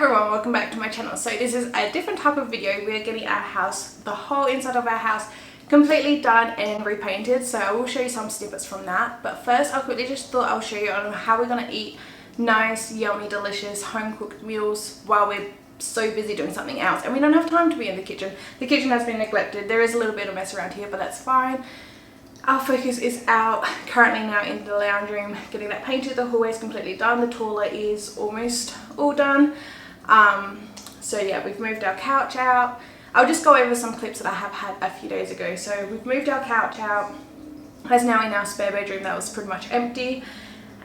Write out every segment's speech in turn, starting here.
everyone, welcome back to my channel. So this is a different type of video. We're getting our house, the whole inside of our house, completely done and repainted. So I will show you some snippets from that. But first, I quickly just thought I'll show you on how we're going to eat nice, yummy, delicious, home-cooked meals while we're so busy doing something else. And we don't have time to be in the kitchen. The kitchen has been neglected. There is a little bit of mess around here, but that's fine. Our focus is out currently now in the lounge room, getting that painted. The hallway is completely done. The toilet is almost all done. So yeah, we've moved our couch out. I'll just go over some clips that I have had a few days ago. So we've moved our couch out. It's now in our spare bedroom that was pretty much empty.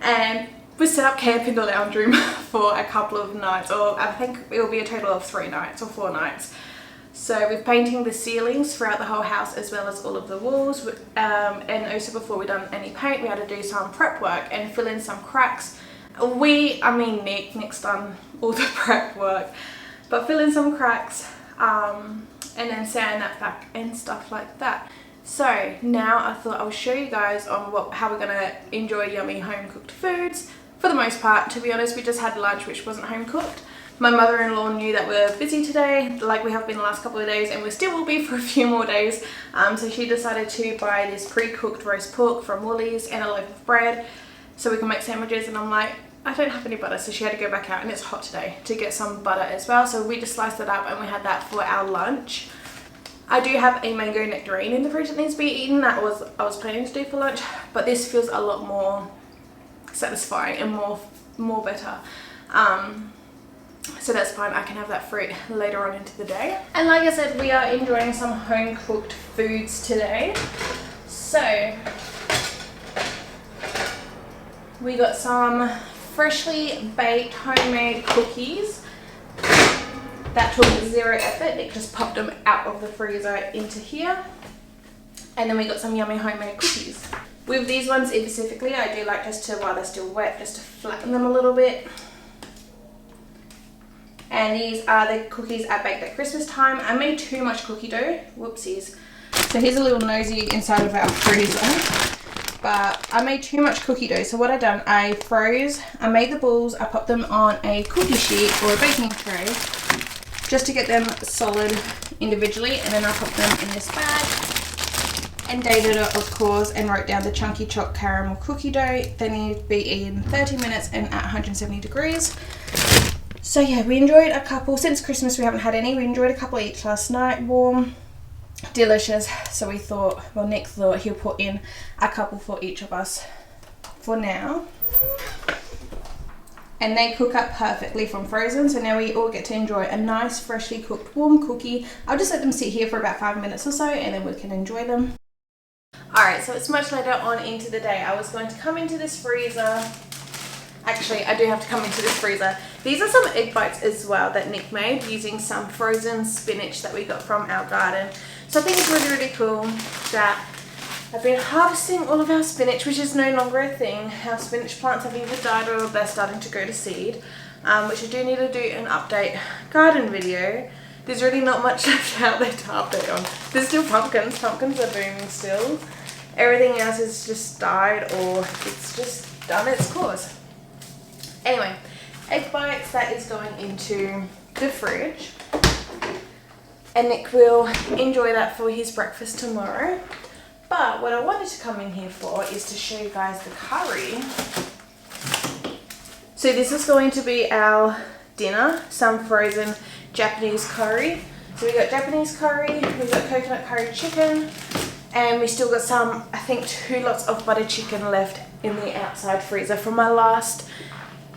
And we set up camp in the lounge room for a couple of nights, or I think it will be a total of 3 nights or 4 nights. So we're painting the ceilings throughout the whole house as well as all of the walls, and also before we done any paint we had to do some prep work and fill in some cracks. Nick's done all the prep work, but fill in some cracks and then sand that back and stuff like that. So now I thought I'll show you guys on how we're gonna enjoy yummy home cooked foods. For the most part, to be honest, we just had lunch which wasn't home cooked. My mother-in-law knew that we're busy today, like we have been the last couple of days, and we still will be for a few more days. So she decided to buy this pre-cooked roast pork from Woolies and a loaf of bread so we can make sandwiches. And I'm like, I don't have any butter, so she had to go back out, and it's hot today, to get some butter as well. So we just sliced it up and we had that for our lunch. I do have a mango nectarine in the fridge that needs to be eaten. I was planning to do for lunch, but this feels a lot more satisfying and more better. So that's fine, I can have that fruit later on into the day. And like I said, we are enjoying some home cooked foods today. So we got some freshly baked homemade cookies. That took 0 effort, it just popped them out of the freezer into here. And then we got some yummy homemade cookies. With these ones specifically, I do like just to, while they're still wet, just to flatten them a little bit. And these are the cookies I baked at Christmas time. I made too much cookie dough. Whoopsies. So here's a little nosy inside of our freezer. But I made too much cookie dough. So what I done, I made the balls, I popped them on a cookie sheet or a baking tray just to get them solid individually. And then I popped them in this bag and dated it, of course, and wrote down the chunky choc caramel cookie dough. They need to be in 30 minutes and at 170 degrees. So yeah, we enjoyed a couple. Since Christmas we haven't had any. We enjoyed a couple each last night. Warm, delicious. So we thought, well, Nick thought he'll put in a couple for each of us for now. And they cook up perfectly from frozen. So now we all get to enjoy a nice, freshly cooked, warm cookie. I'll just let them sit here for about 5 minutes or so and then we can enjoy them. Alright, so it's much later on into the day. I was going to come into this freezer. Actually, I do have to come into this freezer. These are some egg bites as well that Nick made using some frozen spinach that we got from our garden. So I think it's really, really cool that I've been harvesting all of our spinach, which is no longer a thing. Our spinach plants have either died or they're starting to go to seed, which I do need to do an update garden video. There's really not much left out there to update on. There's still pumpkins. Pumpkins are booming still. Everything else has just died or it's just done its course. Anyway, egg bites, that is going into the fridge. And Nick will enjoy that for his breakfast tomorrow. But what I wanted to come in here for is to show you guys the curry. So this is going to be our dinner, some frozen Japanese curry. So we got Japanese curry, we've got coconut curry chicken, and we still got some, I think 2 lots of butter chicken left in the outside freezer from my last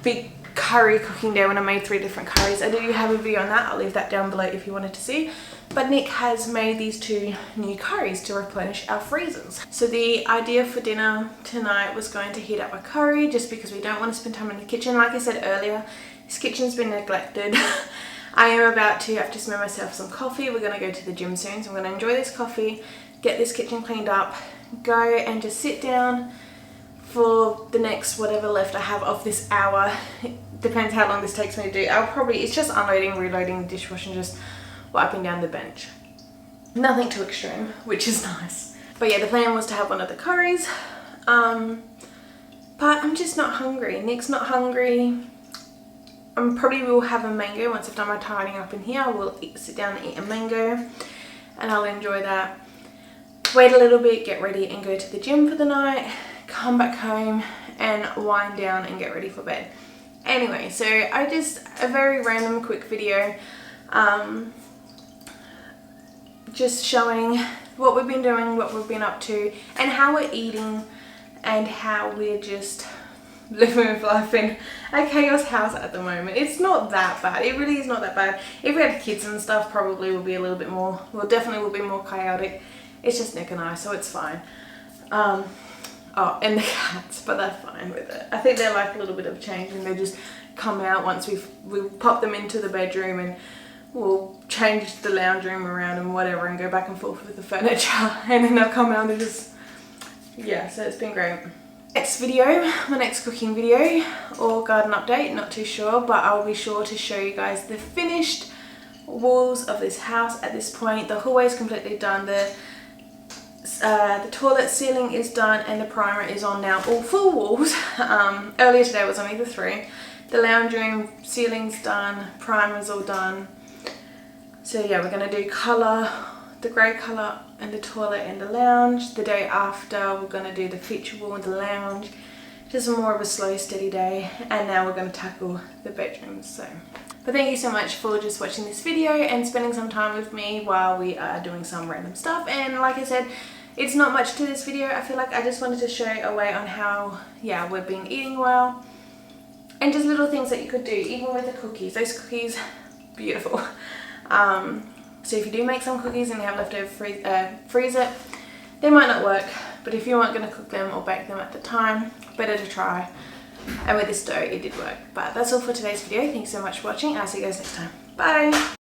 big curry cooking day when I made 3 different curries. I do have a video on that, I'll leave that down below if you wanted to see. But Nick has made these 2 new curries to replenish our freezers. So the idea for dinner tonight was going to heat up a curry just because we don't want to spend time in the kitchen. Like I said earlier, this kitchen's been neglected. I am about to have to smell myself some coffee. We're going to go to the gym soon, so I'm going to enjoy this coffee, get this kitchen cleaned up, go and just sit down for the next whatever left I have of this hour. It depends how long this takes me to do. It's just unloading, reloading the dishwasher and just wiping down the bench. Nothing too extreme, which is nice. But yeah, the plan was to have one of the curries. But I'm just not hungry. Nick's not hungry. I probably will have a mango once I've done my tidying up in here. I will sit down and eat a mango, and I'll enjoy that. Wait a little bit, get ready and go to the gym for the night, come back home and wind down and get ready for bed. Anyway, so a very random quick video, just showing what we've been doing, what we've been up to, and how we're eating, and how we're just living with life in a chaos house at the moment. It's not that bad. It really is not that bad. If we had kids and stuff, probably will be a little bit more, well, definitely will be more chaotic. It's just Nick and I, so it's fine. Oh, and the cats, but they're fine with it. I think they like a little bit of change, and they just come out once we'll pop them into the bedroom, and we'll change the lounge room around and whatever, and go back and forth with the furniture, and then they'll come out and just, yeah, so it's been great. Next video, my next cooking video or garden update, not too sure, but I'll be sure to show you guys the finished walls of this house at this point. The hallway is completely done, the toilet ceiling is done, and the primer is on now, all 4 walls. Earlier today it was only the 3. The lounge room ceiling's done, primer's all done. So yeah, we're going to do colour, the grey colour and the toilet and the lounge. The day after we're going to do the feature wall and the lounge. Just more of a slow steady day, and now we're going to tackle the bedrooms. So, but thank you so much for just watching this video and spending some time with me while we are doing some random stuff. And like I said, it's not much to this video. I feel like I just wanted to show a way on how, yeah, we've been eating well, and just little things that you could do, even with the cookies. Those cookies, beautiful. So if you do make some cookies and you have leftover, freeze it. They might not work, but if you weren't going to cook them or bake them at the time, better to try. And with this dough, it did work. But that's all for today's video. Thanks so much for watching. I'll see you guys next time. Bye!